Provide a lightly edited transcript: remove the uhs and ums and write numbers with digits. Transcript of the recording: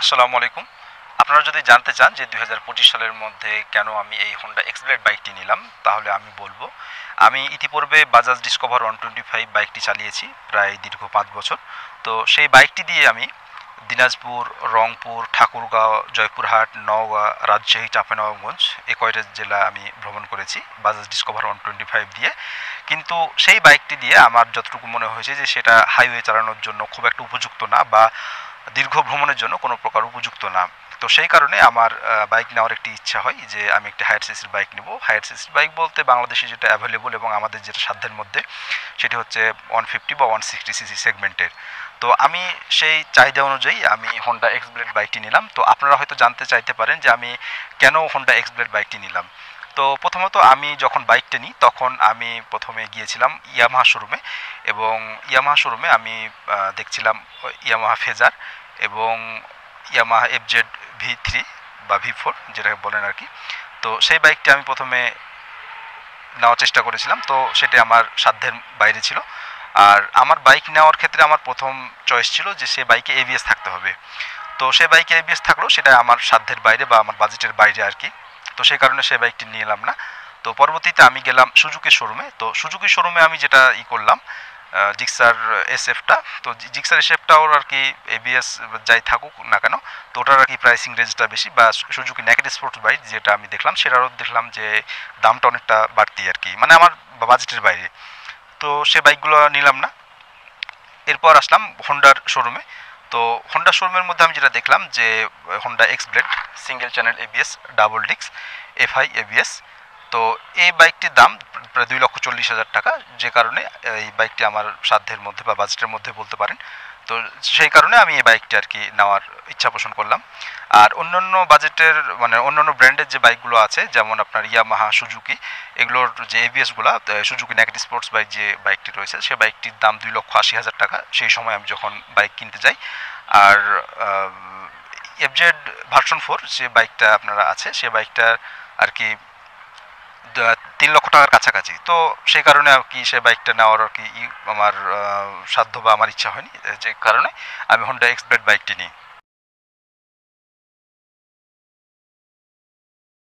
আসসালামু আলাইকুম। আপনারা যদি জানতে চান যে ২০২৫ সালের মধ্যে কেন আমি এই Honda X-Blade বাইকটি নিলাম, তাহলে আমি বলব, আমি ইতিপূর্বে বাজাজ ডিসকভার 125 বাইকটি চালিয়েছি প্রায় দীর্ঘ ৫ বছর। তো সেই বাইকটি দিয়ে আমি দিনাজপুর, রংপুর, ঠাকুরগাঁও, জয়পুরহাট, নওগাঁ, রাজশাহী, চাঁপাইনবাবগঞ্জ এই কয়টা জেলা আমি ভ্রমণ করেছি বাজাজ ডিসকভার 125 দিয়ে। কিন্তু সেই বাইকটি দিয়ে আমার যতটুকু মনে হয়েছে যে সেটা হাইওয়ে চালানোর জন্য খুব একটা উপযুক্ত না, বা দীর্ঘ ভ্রমণের জন্য কোনো প্রকার উপযুক্ত না। তো সেই কারণে আমার বাইক নেওয়ার একটি ইচ্ছা হয় যে আমি একটি হায়ার সিসির বাইক নেব। হায়ার সিসির বাইক বলতে বাংলাদেশে যেটা অ্যাভেলেবল এবং আমাদের যেটা সাধ্যের মধ্যে, সেটি হচ্ছে 150 বা 160 সিসি সেগমেন্টের। তো আমি সেই চাহিদা অনুযায়ী আমি Honda X-Blade বাইকটি নিলাম। তো আপনারা হয়তো জানতে চাইতে পারেন যে আমি কেন Honda X-Blade বাইকটি নিলাম। তো প্রথমত আমি যখন বাইকটা নিই তখন আমি প্রথমে গিয়েছিলাম ইয়ামাহা শোরুমে, এবং ইয়ামাহা শোরুমে আমি দেখছিলাম ইয়ামাহা ফেজার এবং ইয়ামাহা এফজেড ভি3 বা ভি4 যেটাকে বলেন আর কি। তো সেই বাইকটি আমি প্রথমে নেওয়ার চেষ্টা করেছিলাম, তো সেটা আমার সাধ্যের বাইরে ছিল। আর আমার বাইক নেওয়ার ক্ষেত্রে আমার প্রথম চয়েস ছিল যে সে বাইকে এবিএস থাকতে হবে। তো সে বাইকে এবিএস থাকলেও সেটা আমার সাধ্যের বাইরে বা আমার বাজেটের বাইরে আর কি। তো সেই কারণে সে বাইকটি নিলাম না। তো পরবর্তীতে আমি গেলাম সুজুকি শোরুমে। তো সুজুকি শোরুমে আমি যেটা করলাম, জিক্সার এসএফটা। তো জিক্সার এসএফটা ওর আর কি এবিএস যাই থাকুক না কেন, তো ওটার আর কি প্রাইসিং রেঞ্জটা বেশি, বা সুজুকি নেকেড স্পোর্টস বাইক যেটা আমি দেখলাম সেটারও দেখলাম যে দামটা অনেকটা বাড়তি আর কি, মানে আমার বাজেটের বাইরে। তো সে বাইকগুলো নিলাম না। এরপর আসলাম হোন্ডার শোরুমে। তো হোন্ডা শোরুমের মধ্যে আমি যেটা দেখলাম যে Honda X-Blade single channel ABS, double disc, FI ABS. তো এই বাইকটির দাম প্রায় ২,৪০,০০০ টাকা, যে কারণে এই বাইকটি আমার সাধ্যের মধ্যে বা বাজেটের মধ্যে বলতে পারেন। তো সেই কারণে আমি এই বাইকটি আর কি নেওয়ার ইচ্ছা পোষণ করলাম। আর অন্যান্য বাজেটের মানে অন্যান্য ব্র্যান্ডের যে বাইকগুলো আছে, যেমন আপনার ইয়ামাহা, সুজুকি, এগুলোর যে এবিএসগুলো, সুজুকি নেকেড স্পোর্টস বাইক যে বাইকটি রয়েছে সে বাইকটির দাম ২,৮০,০০০ টাকা সেই সময় আমি যখন বাইক কিনতে যাই। আর এফজেড ভার্সন 4 যে বাইকটা আপনারা আছে সে বাইকটা আর কি ৩ লক্ষ টাকার কাছাকাছি। তো সেই কারণে আর কি সে বাইকটা নেওয়ার আর কি আমার সাধ্য বা আমার ইচ্ছা হয়নি, যে কারণে আমি Honda X-Blade বাইকটি নিই।